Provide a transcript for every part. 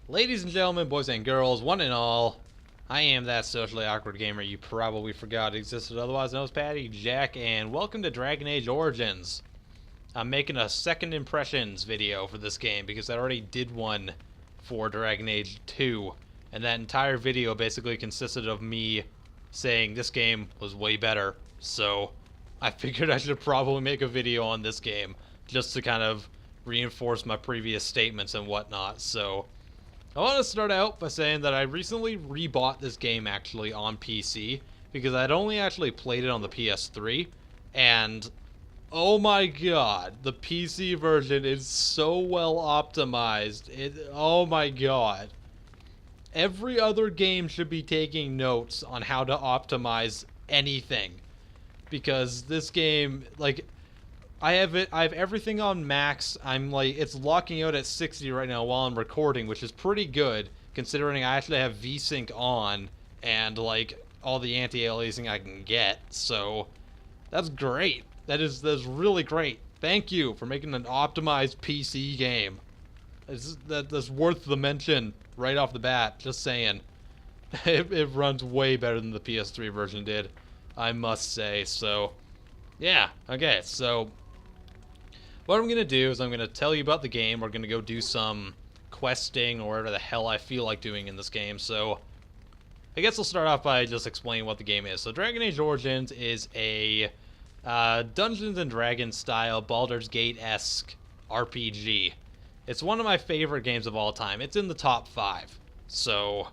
Ladies and gentlemen, boys and girls, one and all, I am that socially awkward gamer you probably forgot existed, otherwise known as Patty Jack, and welcome to Dragon Age Origins. I'm making a second impressions video for this game because I already did one for Dragon Age 2, and that entire video basically consisted of me saying this game was way better, so I figured I should probably make a video on this game just to kind of reinforce my previous statements and whatnot. So I want to start out by saying that I recently rebought this game actually on PC because I'd only actually played it on the PS3, and oh my god, the PC version is so well optimized. Oh my god. Every other game should be taking notes on how to optimize anything, because this game, like, I have everything on max. I'm like, it's locking out at 60 right now while I'm recording, which is pretty good considering I actually have VSync on and like all the anti-aliasing I can get. So that's great. That's really great. Thank you for making an optimized PC game. That's worth the mention right off the bat. Just saying, it runs way better than the PS3 version did, I must say. So yeah, okay, so what I'm going to do is I'm going to tell you about the game. We're going to go do some questing or whatever the hell I feel like doing in this game. So I guess I'll start off by just explaining what the game is. So Dragon Age Origins is a Dungeons & Dragons style Baldur's Gate-esque RPG. It's one of my favorite games of all time. It's in the top 5. So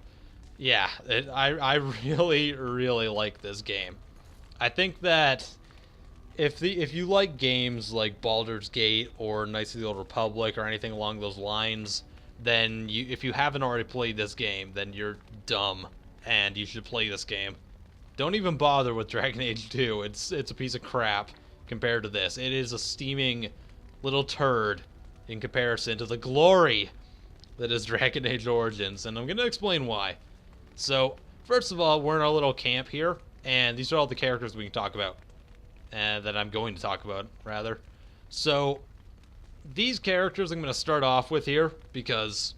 yeah, I really, really like this game. I think that if you like games like Baldur's Gate or Knights of the Old Republic or anything along those lines, then if you haven't already played this game, then you're dumb and you should play this game. Don't even bother with Dragon Age 2. It's a piece of crap compared to this. It is a steaming little turd in comparison to the glory that is Dragon Age Origins, and I'm going to explain why. So, first of all, we're in our little camp here, and these are all the characters we can talk about. That I'm going to talk about, rather. So, these characters I'm going to start off with here, because,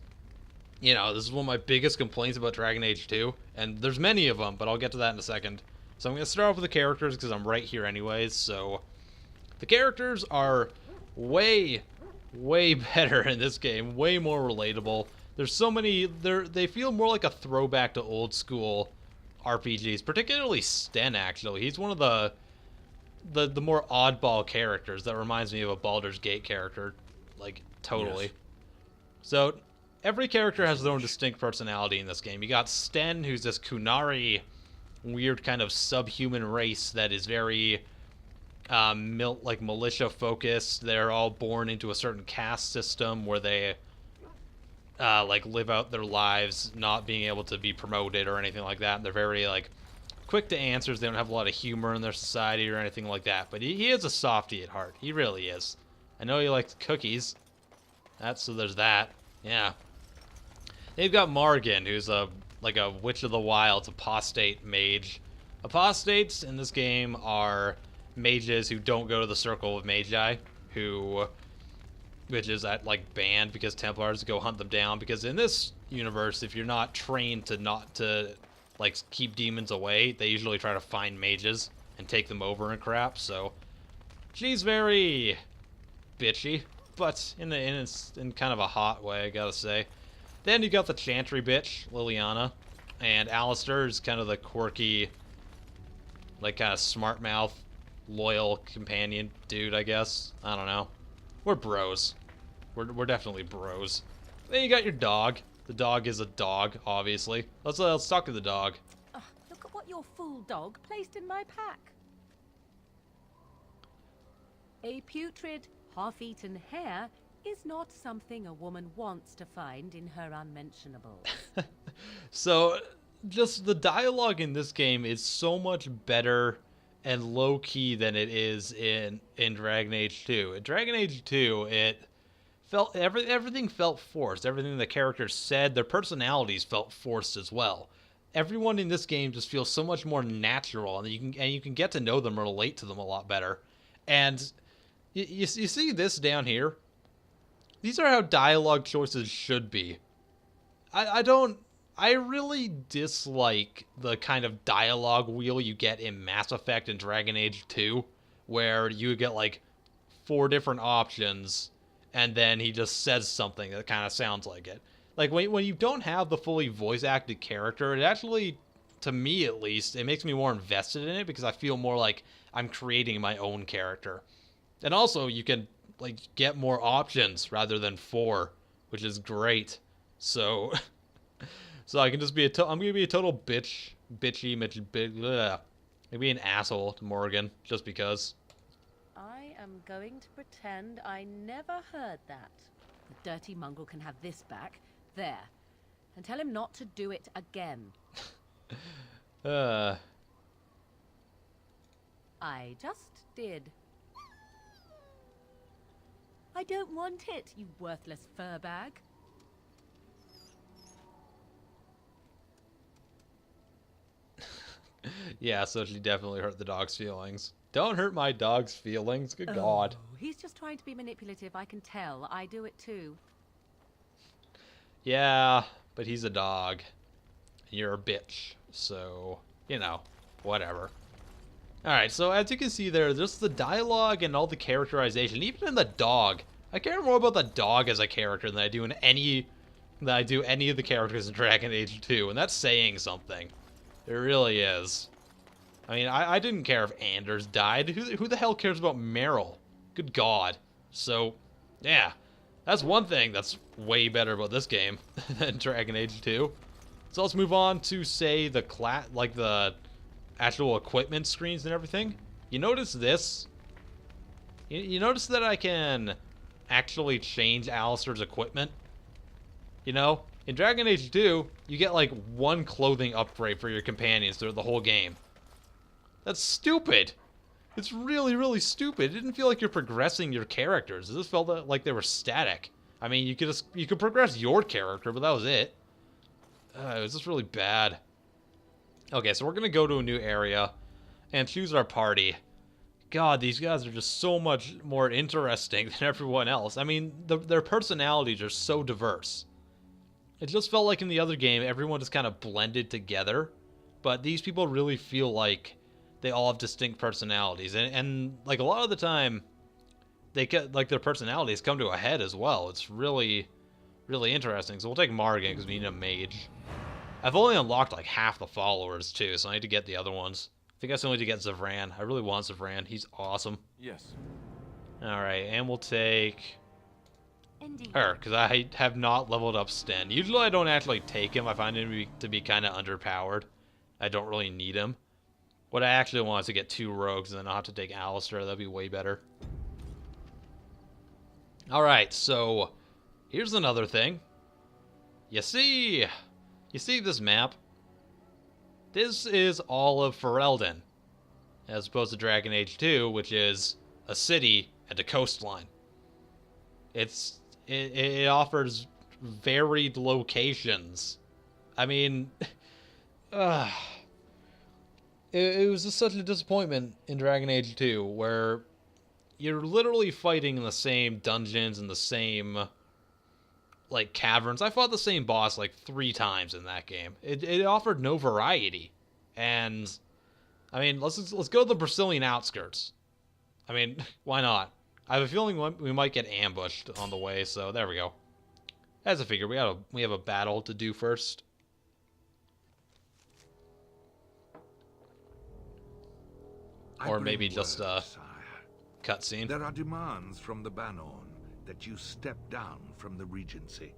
you know, this is one of my biggest complaints about Dragon Age 2, and there's many of them, but I'll get to that in a second. So I'm going to start off with the characters, because I'm right here anyways. So, the characters are way better in this game, way more relatable. There's so many, they feel more like a throwback to old school RPGs, particularly Sten, actually. He's one of the more oddball characters that reminds me of a Baldur's Gate character, like, totally. Yes. So, every character has their own distinct personality in this game. You got Sten, who's this Kunari, weird kind of subhuman race that is very, militia-focused. They're all born into a certain caste system where they, like, live out their lives not being able to be promoted or anything like that. And they're very, like, quick to answers. They don't have a lot of humor in their society or anything like that. But he is a softie at heart. He really is. I know he likes cookies. So there's that. Yeah. They've got Morgan, who's like a Witch of the Wilds apostate mage. Apostates in this game are mages who don't go to the Circle of Magi, which is banned because Templars go hunt them down. Because in this universe, if you're not trained to like keep demons away, they usually try to find mages and take them over and crap. So she's very bitchy, but in kind of a hot way, I gotta say. Then you got the Chantry bitch, Liliana, and Alistair is kind of the quirky, like, kind of smart mouth, loyal companion dude, I guess. I don't know. We're bros. We're definitely bros. Then you got your dog. The dog is a dog, obviously. Let's talk to the dog. Look at what your fool dog placed in my pack. A putrid, half-eaten hare is not something a woman wants to find in her unmentionables. So, just the dialogue in this game is so much better and low-key than it is in Dragon Age 2. In Dragon Age 2, everything felt forced. Everything the characters said, their personalities felt forced as well. Everyone in this game just feels so much more natural, and you can get to know them or relate to them a lot better. And you see this down here? These are how dialogue choices should be. I don't. I really dislike the kind of dialogue wheel you get in Mass Effect and Dragon Age 2, where you get like 4 different options, and then he just says something that kind of sounds like it. Like when you don't have the fully voice acted character, it actually, to me at least, it makes me more invested in it because I feel more like I'm creating my own character. And also, you can like get more options rather than 4, which is great. So, so I can just be I'm gonna be a total maybe an asshole to Morgan just because. I am going to pretend I never heard that. The dirty mongrel can have this back. There. And tell him not to do it again. I just did. I don't want it, you worthless fur bag. Yeah, so she definitely hurt the dog's feelings. Don't hurt my dog's feelings. Good God. He's just trying to be manipulative, I can tell. I do it too. Yeah, but he's a dog. And you're a bitch. So, you know, whatever. Alright, so as you can see there, just the dialogue and all the characterization, even in the dog. I care more about the dog as a character than I do any of the characters in Dragon Age 2, and that's saying something. It really is. I mean, I didn't care if Anders died. Who the hell cares about Meryl? Good God. So, yeah. That's one thing that's way better about this game than Dragon Age 2. So let's move on to, say, the actual equipment screens and everything. You notice this? You notice that I can actually change Alistair's equipment? You know? In Dragon Age 2, you get like 1 clothing upgrade for your companions throughout the whole game. That's stupid. It's really, really stupid. It didn't feel like you're progressing your characters. It just felt like they were static. I mean, you could progress your character, but that was it. It was just really bad. Okay, so we're gonna go to a new area and choose our party. God, these guys are just so much more interesting than everyone else. I mean, their personalities are so diverse. It just felt like in the other game, everyone just kind of blended together. But these people really feel like they all have distinct personalities. And like, a lot of the time, their personalities come to a head as well. It's really, really interesting. So we'll take Morgan, because we need a mage. I've only unlocked, like, half the followers, too, so I need to get the other ones. I think I still need to get Zavran. I really want Zavran. He's awesome. Yes. Alright, and we'll take Indeed. her, because I have not leveled up Sten. Usually I don't actually take him. I find him to be kind of underpowered. I don't really need him. What I actually want is to get 2 rogues, and then I'll have to take Alistair. That'd be way better. Alright, so here's another thing. You see this map? This is all of Ferelden, as opposed to Dragon Age 2, which is a city and a coastline. It offers varied locations. I mean, it was just such a disappointment in Dragon Age 2, where you're literally fighting in the same dungeons and the same, like, caverns. I fought the same boss like 3 times in that game. It offered no variety. And I mean, let's go to the Brazilian outskirts. I mean, why not? I have a feeling we might get ambushed on the way, so there we go. As I figured, we have a battle to do first. Or maybe just a cutscene. There are demands from the Banon that you step down from the Regency.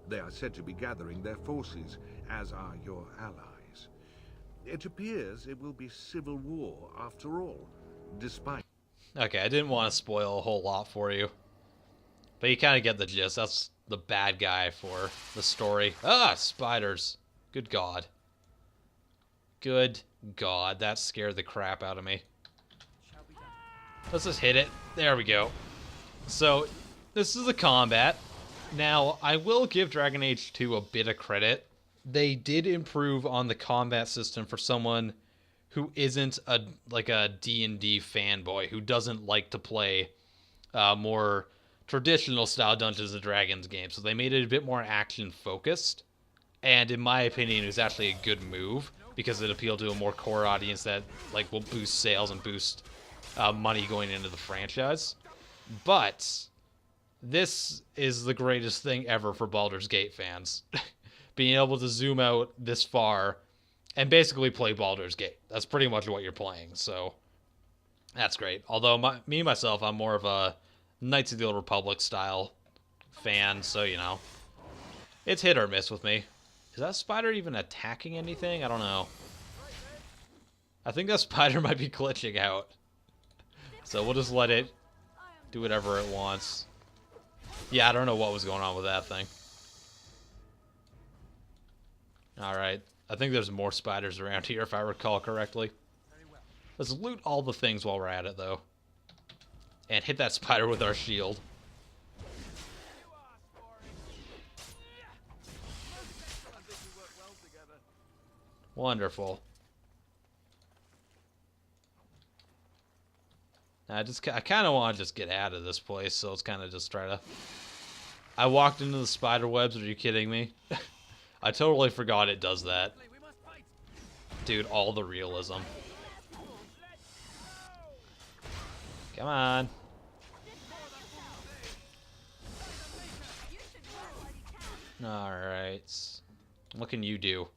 They are said to be gathering their forces, as are your allies. It appears it will be civil war after all, despite... Okay, I didn't want to spoil a whole lot for you. But you kind of get the gist. That's the bad guy for the story. Ah, spiders. Good God. Good God, that scared the crap out of me. Let's just hit it. There we go. So, this is a combat. Now, I will give Dragon Age 2 a bit of credit. They did improve on the combat system for someone who isn't a D&D fanboy, who doesn't like to play more traditional style Dungeons and Dragons game. So they made it a bit more action focused. And in my opinion, it was actually a good move because it appealed to a more core audience that like will boost sales and boost money going into the franchise. But this is the greatest thing ever for Baldur's Gate fans. Being able to zoom out this far and basically play Baldur's Gate. That's pretty much what you're playing, so that's great. Although myself, I'm more of a Knights of the Old Republic style fan, so, you know, it's hit or miss with me. Is that spider even attacking anything? I don't know. I think that spider might be glitching out. So we'll just let it do whatever it wants. Yeah, I don't know what was going on with that thing. Alright. I think there's more spiders around here, if I recall correctly. Let's loot all the things while we're at it, though. And hit that spider with our shield. Wonderful. I kind of want to just get out of this place, so let's kind of just try to... I walked into the spider webs, are you kidding me? I totally forgot it does that. Dude, all the realism. Come on. Alright. What can you do?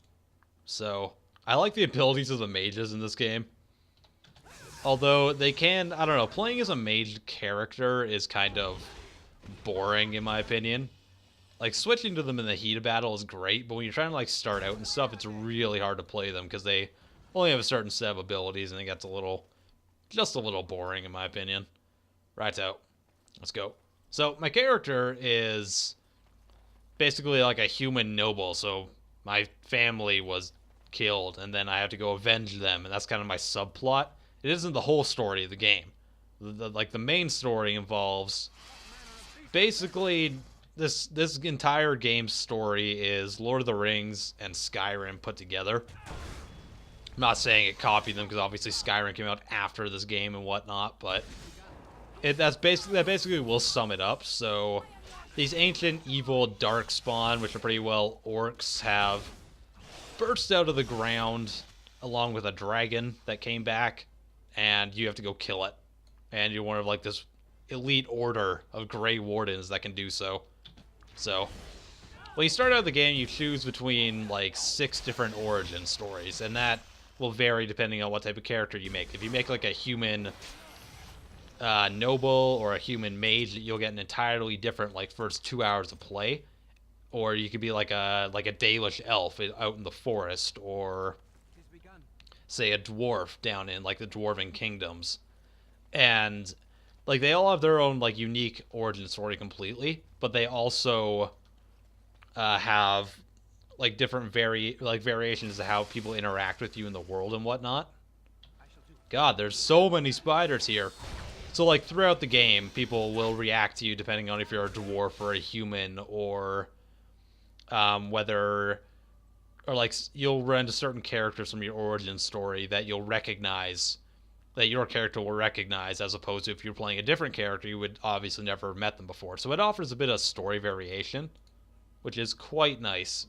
So, I like the abilities of the mages in this game. Although, they can, I don't know, playing as a mage character is kind of boring in my opinion. Like, switching to them in the heat of battle is great, but when you're trying to, like, start out and stuff, it's really hard to play them because they only have a certain set of abilities and it gets just a little boring in my opinion. Right out. Let's go. So, my character is basically like a human noble, so my family was killed and then I have to go avenge them, and that's kind of my subplot. It isn't the whole story of the game. The main story involves basically this entire game's story is Lord of the Rings and Skyrim put together. I'm not saying it copied them because obviously Skyrim came out after this game and whatnot, but that basically will sum it up. So these ancient evil darkspawn, which are pretty well orcs, have burst out of the ground along with a dragon that came back, and you have to go kill it. And you're one of like this elite order of Grey Wardens that can do so. So, when you start out the game, you choose between like 6 different origin stories, and that will vary depending on what type of character you make. If you make like a human noble or a human mage, you'll get an entirely different like first 2 hours of play. Or you could be like a Dalish elf out in the forest, or say a dwarf down in like the dwarven kingdoms. And like they all have their own like unique origin story completely, but they also have like different variations of how people interact with you in the world and whatnot. God, there's so many spiders here. So like throughout the game, people will react to you depending on if you're a dwarf or a human, or like you'll run into certain characters from your origin story that you'll recognize, that your character will recognize, as opposed to if you're playing a different character, you would obviously never have met them before. So it offers a bit of story variation, which is quite nice.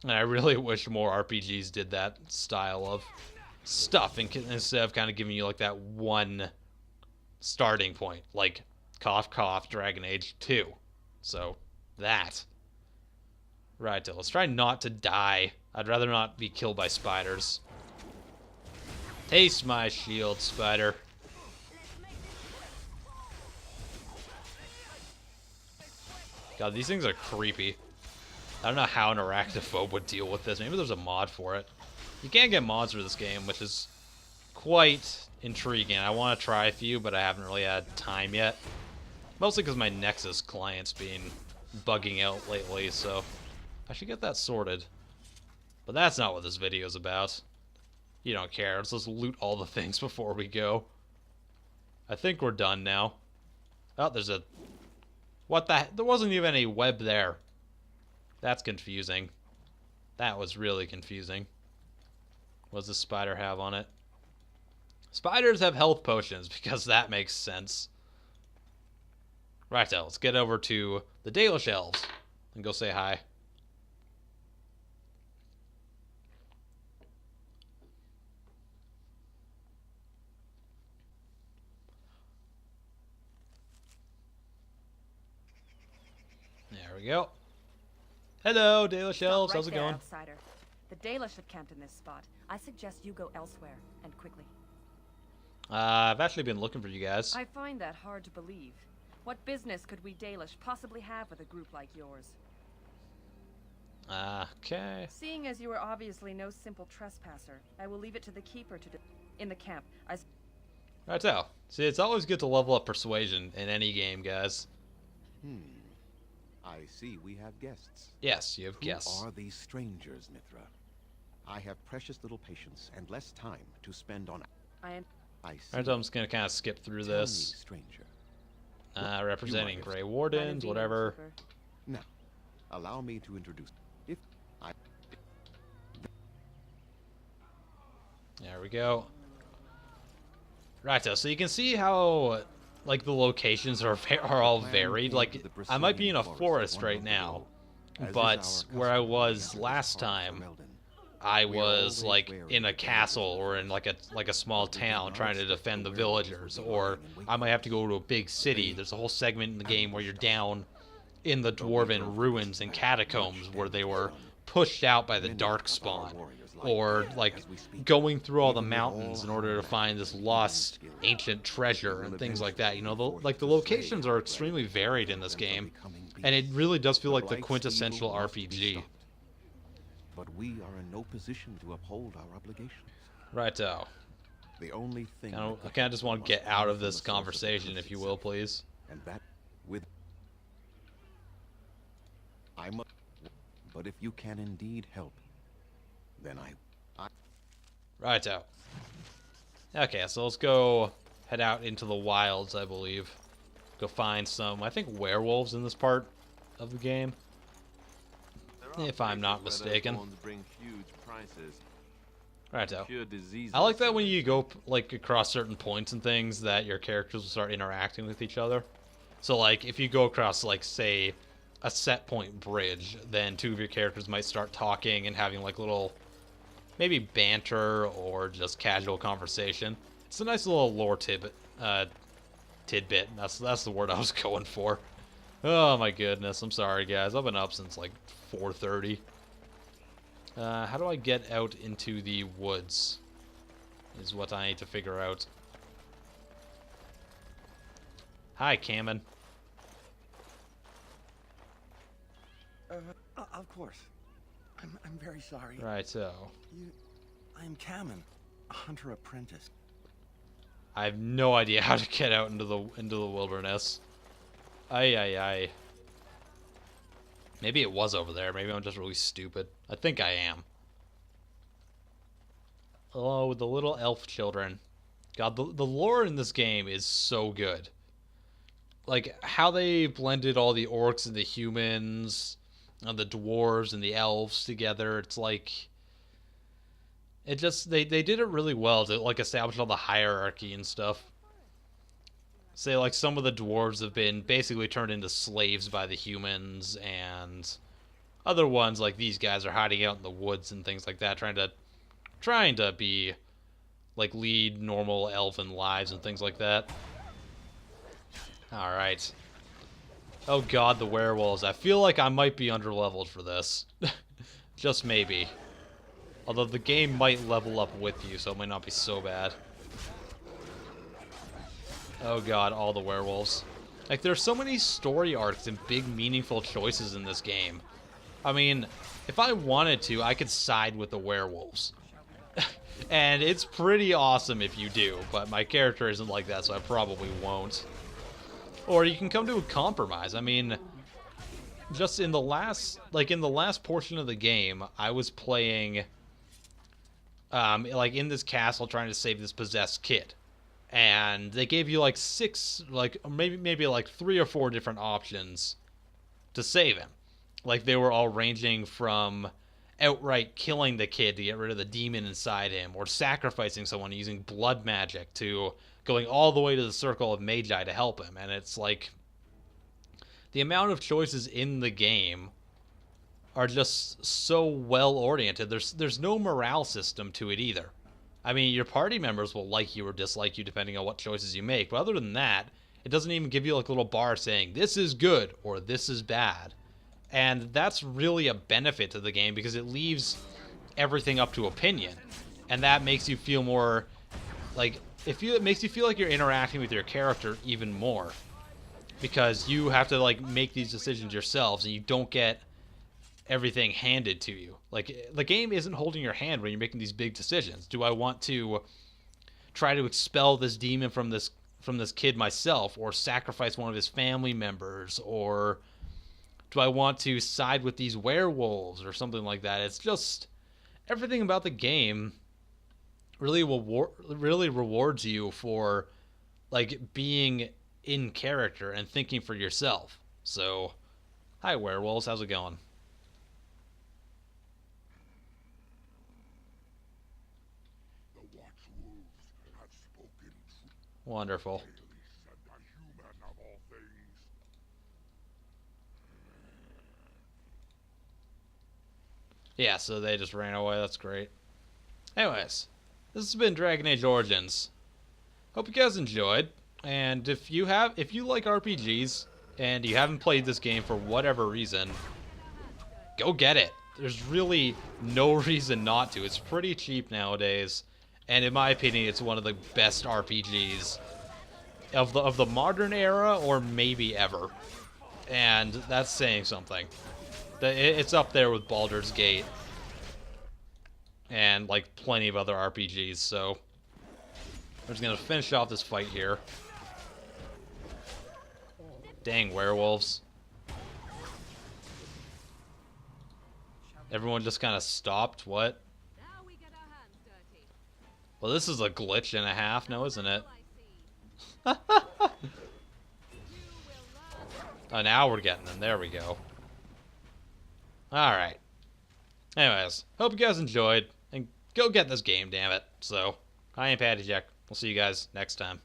And I really wish more RPGs did that style of stuff instead of kind of giving you like that one starting point, like cough cough Dragon Age 2. So that. Right, let's try not to die. I'd rather not be killed by spiders. Taste my shield, spider. God, these things are creepy. I don't know how an arachnophobe would deal with this. Maybe there's a mod for it. You can't get mods for this game, which is quite intriguing. I want to try a few, but I haven't really had time yet. Mostly because my Nexus client's been bugging out lately, so I should get that sorted. But that's not what this video's about. You don't care. Let's just loot all the things before we go. I think we're done now. Oh, there's a... What the... There wasn't even any web there. That's confusing. That was really confusing. What does this spider have on it? Spiders have health potions, because that makes sense. Right, now, let's get over to the Dalish elves and go say hi. There we go. Hello, Dalish elves. How's it going? Outsider. The Dalish have camped in this spot. I suggest you go elsewhere, and quickly. I've actually been looking for you guys. I find that hard to believe. What business could we Dalish possibly have with a group like yours? Okay. Seeing as you are obviously no simple trespasser, I will leave it to the keeper to in the camp. Right, so. See, it's always good to level up persuasion in any game, guys. I see we have guests. Yes, you have guests. Who are these strangers, Mithra? I have precious little patience and less time to spend on... I see. Alright, so I'm just gonna kind of skip through Tell this. me, stranger. Representing Grey Wardens, whatever. Now, allow me to introduce... If I... There we go. Right, so you can see how, like, the locations are all varied. Like, I might be in a forest right now, but where I was last time, I was like in a castle or in like a small town trying to defend the villagers, or I might have to go to a big city. There's a whole segment in the game where you're down in the dwarven ruins and catacombs where they were pushed out by the Darkspawn, or like going through all the mountains in order to find this lost ancient treasure and things like that. You know, the locations are extremely varied in this game, and it really does feel like the quintessential RPG. But we are in no position to uphold our obligations. Righto. The only thing I kind of just want to get out of this conversation, if you will, please. And that with but if you can indeed help, then I Righto. Okay, so let's go head out into the wilds, I believe. Go find some, I think, werewolves in this part of the game, if I'm not mistaken. Righto. I like that when you go like across certain points and things that your characters will start interacting with each other. So like if you go across like say a set point bridge, then two of your characters might start talking and having like little maybe banter or just casual conversation. It's a nice little lore tidbit. That's the word I was going for. Oh my goodness, I'm sorry guys. I've been up since like 4:30. How do I get out into the woods? Is what I need to figure out. Hi, Cameron. Of course. I'm very sorry. Right, so. I'm Cameron, a hunter apprentice. I have no idea how to get out into the wilderness. Aye. Maybe it was over there. Maybe I'm just really stupid. I think I am. Oh, the little elf children. God, the lore in this game is so good. Like, how they blended all the orcs and the humans, and the dwarves and the elves together. It's like... It just... They did it really well to, like, establish all the hierarchy and stuff. Say, like, some of the dwarves have been basically turned into slaves by the humans, and other ones, like these guys, are hiding out in the woods and things like that, trying to be, like, lead normal elven lives and things like that. Alright. Oh god, the werewolves. I feel like I might be underleveled for this. Just maybe. Although the game might level up with you, so it might not be so bad. Oh god, all the werewolves. Like, there's so many story arcs and big, meaningful choices in this game. I mean, if I wanted to, I could side with the werewolves. And it's pretty awesome if you do, but my character isn't like that, so I probably won't. Or you can come to a compromise. I mean, just in the last portion of the game, I was playing, like, in this castle trying to save this possessed kid. And they gave you like maybe like 3 or 4 different options to save him. Like, they were all ranging from outright killing the kid to get rid of the demon inside him, or sacrificing someone using blood magic, to going all the way to the circle of magi to help him. And it's like, the amount of choices in the game are just so well oriented. There's no morale system to it either. I mean, your party members will like you or dislike you depending on what choices you make, but other than that, it doesn't even give you like a little bar saying this is good or this is bad. And that's really a benefit to the game because it leaves everything up to opinion. And that makes you feel more like, it makes you feel like you're interacting with your character even more. Because you have to like make these decisions yourselves and you don't get everything handed to you. Like, the game isn't holding your hand when you're making these big decisions. Do I want to try to expel this demon from this kid myself, or sacrifice one of his family members, or do I want to side with these werewolves or something like that? It's just everything about the game really rewards you for like being in character and thinking for yourself. So, hi werewolves, how's it going? Wonderful. Yeah, so they just ran away. That's great. Anyways, this has been Dragon Age Origins. Hope you guys enjoyed. And if you like RPGs and you haven't played this game for whatever reason, go get it. There's really no reason not to. It's pretty cheap nowadays. And in my opinion, it's one of the best RPGs of the modern era, or maybe ever. And that's saying something. It's up there with Baldur's Gate and like plenty of other RPGs. So I'm just gonna finish off this fight here. Dang werewolves! Everyone just kind of stopped. What? Well, this is a glitch and a half, no, isn't it? Oh, now we're getting them. There we go. Alright. Anyways, hope you guys enjoyed, and go get this game, damn it. So, IAmPattyJack. We'll see you guys next time.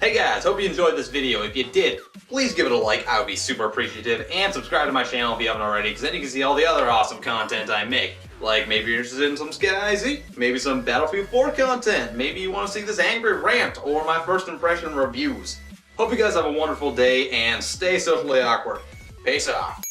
Hey guys, hope you enjoyed this video. If you did, please give it a like, I would be super appreciative, and subscribe to my channel if you haven't already, because then you can see all the other awesome content I make. Like, maybe you're interested in some SkyZ, maybe some Battlefield 4 content, maybe you want to see this angry rant, or my first impression reviews. Hope you guys have a wonderful day, and stay socially awkward. Peace out.